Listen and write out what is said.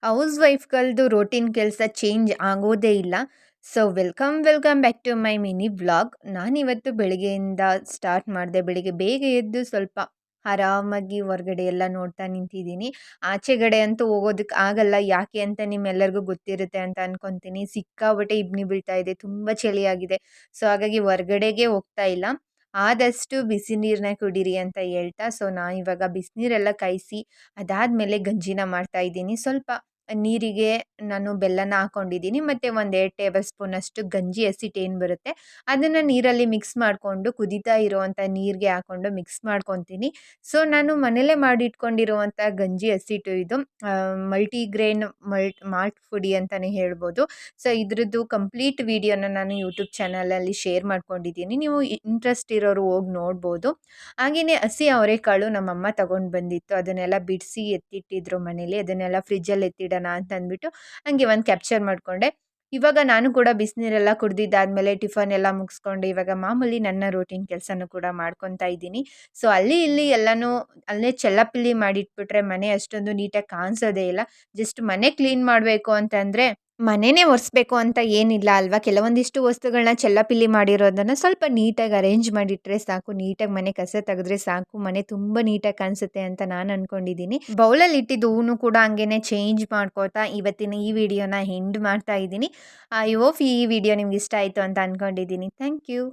House ವೈಫ್‌ಗಳದ್ದು routine ಕೆಲಸ change ಆಗೋದೇ ಇಲ್ಲ. So welcome back to my mini vlog. ನಾನಿವತ್ತು ಬೆಳಿಗ್ಗೆಯಿಂದ ಸ್ಟಾರ್ಟ್ ಮಾಡಿದೆ. ಬೆಳಿಗ್ಗೆ ಬೇಗ ಎದ್ದು ಸ್ವಲ್ಪ ಆರಾಮಾಗಿ ಹೊರಗಡೆ ಎಲ್ಲ ನೋಡ್ತಾ ನಿಂತಿದ್ದೀನಿ. ಆಚೆಗಡೆ ಅಂತೂ ಹೋಗೋದಕ್ಕೆ ಆಗಲ್ಲ. ಯಾಕೆ ಅಂತ ನಿಮ್ಮೆಲ್ಲರಿಗೂ ಗೊತ್ತಿರುತ್ತೆ ಅಂತ ಅನ್ಕೊಂತೀನಿ. ಸಿಕ್ಕಾಪಟ್ಟೆ ಇಬ್ಬನಿ ಬೀಳ್ತಾ ಇದೆ. ತುಂಬ ಚಳಿಯಾಗಿದೆ. ಸೊ ಹಾಗಾಗಿ ಹೊರಗಡೆಗೆ ಹೋಗ್ತಾ ಇಲ್ಲ. ಆದಷ್ಟು ಬಿಸಿ ನೀರನ್ನ ಕುಡೀರಿ ಅಂತ ಹೇಳ್ತಾ, ಸೊ ನಾನು ಇವಾಗ ಬಿಸಿನೀರೆಲ್ಲ ಕಾಯಿಸಿ ಅದಾದ್ಮೇಲೆ ಗಂಜಿನ ಮಾಡ್ತಾ ಇದ್ದೀನಿ. ಸ್ವಲ್ಪ ನೀರಿಗೆ ನಾನು ಬೆಲ್ಲನ ಹಾಕೊಂಡಿದ್ದೀನಿ ಮತ್ತು ಒಂದು 2 ಟೇಬಲ್ ಸ್ಪೂನ್ ಅಷ್ಟು ಗಂಜಿ ಹಸಿಟ್ಟು ಏನು ಬರುತ್ತೆ ಅದನ್ನು ನೀರಲ್ಲಿ ಮಿಕ್ಸ್ ಮಾಡಿಕೊಂಡು ಕುದೀತಾ ಇರುವಂಥ ನೀರಿಗೆ ಹಾಕ್ಕೊಂಡು ಮಿಕ್ಸ್ ಮಾಡ್ಕೊತೀನಿ. ಸೊ ನಾನು ಮನೇಲೇ ಮಾಡಿಟ್ಕೊಂಡಿರುವಂಥ ಗಂಜಿ ಹಸಿಟ್ಟು ಇದು ಮಲ್ಟಿಗ್ರೇನ್ ಮಾಲ್ಟ್ ಪುಡಿ ಅಂತಲೇ ಹೇಳ್ಬೋದು. ಸೊ ಇದ್ರದ್ದು ಕಂಪ್ಲೀಟ್ ವಿಡಿಯೋನ ನಾನು ಯೂಟ್ಯೂಬ್ ಚಾನಲಲ್ಲಿ ಶೇರ್ ಮಾಡ್ಕೊಂಡಿದ್ದೀನಿ. ನೀವು ಇಂಟ್ರೆಸ್ಟ್ ಇರೋರು ಹೋಗಿ ನೋಡ್ಬೋದು. ಹಾಗೆಯೇ ಹಸಿ ಅವರೆಕಾಳು ನಮ್ಮಮ್ಮ ತಗೊಂಡು ಬಂದಿತ್ತು. ಅದನ್ನೆಲ್ಲ ಬಿಡಿಸಿ ಎತ್ತಿಟ್ಟಿದ್ರು ಮನೇಲಿ. ಅದನ್ನೆಲ್ಲ ಫ್ರಿಜ್ಜಲ್ಲಿ ಎತ್ತಿಡೋಣ ಅಂತ ಅಂದ್ಬಿಟ್ಟು ಹಂಗೆ ಒಂದು ಕ್ಯಾಪ್ಚರ್ ಮಾಡಿಕೊಂಡೆ. ಇವಾಗ ನಾನು ಕೂಡ ಬಿಸಿನೀರೆಲ್ಲ ಕುಡ್ದಿದ್ದಾದ್ಮೇಲೆ ಟಿಫನ್ ಎಲ್ಲ ಮುಗಿಸ್ಕೊಂಡು ಇವಾಗ ಮಾಮೂಲಿ ನನ್ನ ರೂಟೀನ್ ಕೆಲಸನೂ ಕೂಡ ಮಾಡ್ಕೊತಾ ಇದ್ದೀನಿ. ಸೊ ಅಲ್ಲಿ ಇಲ್ಲಿ ಎಲ್ಲನೂ ಅಲ್ಲೇ ಚೆಲ್ಲಾಪಿಲ್ಲಿ ಮಾಡಿಟ್ಬಿಟ್ರೆ ಮನೆ ಅಷ್ಟೊಂದು ನೀಟಾಗಿ ಕಾಣಿಸೋದೇ ಇಲ್ಲ. ಜಸ್ಟ್ ಮನೆ ಕ್ಲೀನ್ ಮಾಡಬೇಕು ಅಂತಂದರೆ ಮನೆನೇ ಒರೆಸ್ಬೇಕು ಅಂತ ಏನಿಲ್ಲ ಅಲ್ವಾ? ಕೆಲವೊಂದಿಷ್ಟು ವಸ್ತುಗಳನ್ನ ಚೆಲ್ಲಾಪಿಲ್ಲಿ ಮಾಡಿರೋದನ್ನ ಸ್ವಲ್ಪ ನೀಟಾಗಿ ಅರೇಂಜ್ ಮಾಡಿಟ್ರೆ ಸಾಕು. ನೀಟಾಗಿ ಮನೆ ಕಸ ತೆಗೆದ್ರೆ ಸಾಕು. ಮನೆ ತುಂಬ ನೀಟಾಗಿ ಕಾಣಿಸುತ್ತೆ ಅಂತ ನಾನು ಅನ್ಕೊಂಡಿದ್ದೀನಿ. ಬೌಲಲ್ಲಿ ಇಟ್ಟಿದ್ದು ಹೂನು ಕೂಡ ಹಂಗೇನೆ ಚೇಂಜ್ ಮಾಡ್ಕೋತಾ ಇವತ್ತಿನ ಈ ವಿಡಿಯೋನ ಎಂಡ್ ಮಾಡ್ತಾ ಇದ್ದೀನಿ. ಐ ಹೋಪ್ ಈ ವಿಡಿಯೋ ನಿಮ್ಗೆ ಇಷ್ಟ ಆಯಿತು ಅಂತ ಅನ್ಕೊಂಡಿದ್ದೀನಿ. Thank you.